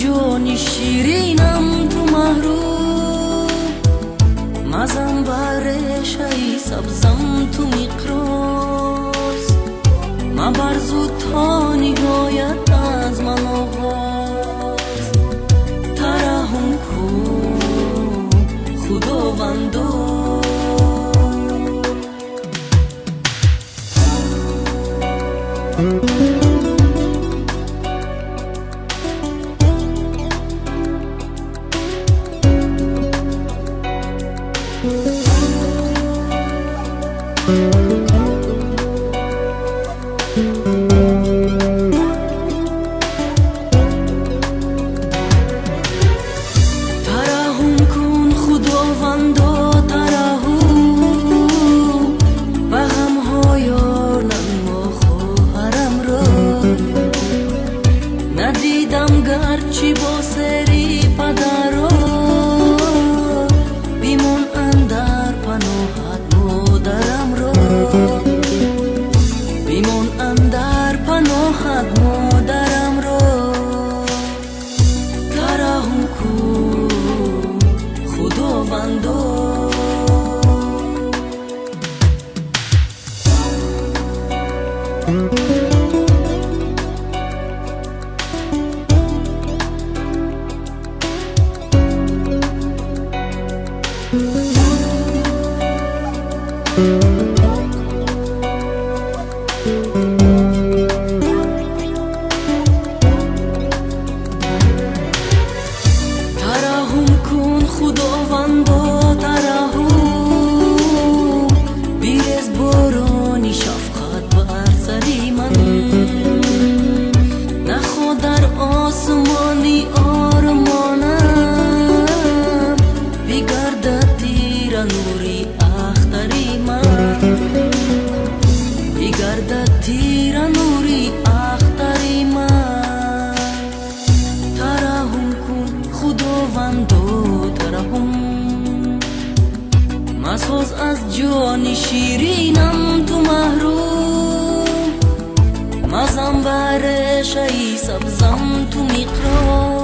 جان شیرینم تو محروم، مزم برش ای سبزم تو میقراس، مبرزو تا نهایت از من آغاز. ترحم کن خداوندو، ترحم کن خداوندا، ترحم به غم‌های نما خواهرم را. ندیدم گرچه با سری پدرا، بیمون اندر پناهت مادرم را، بیمون اندر پناهت مادرم را. ترحم کن خداوندا. ترحم کن خداوندا، ترحم بیرز بارانی شفقت بر سری من. نخوا در آسمانی آرمانم، بگردد تیر نوری اختری من، بگردد تیر نوری اختری من. ترحم کن خداوندو، ترحم مساز از جان شیرینم تو محروم، مزم برش ای سبزم تو میقراس.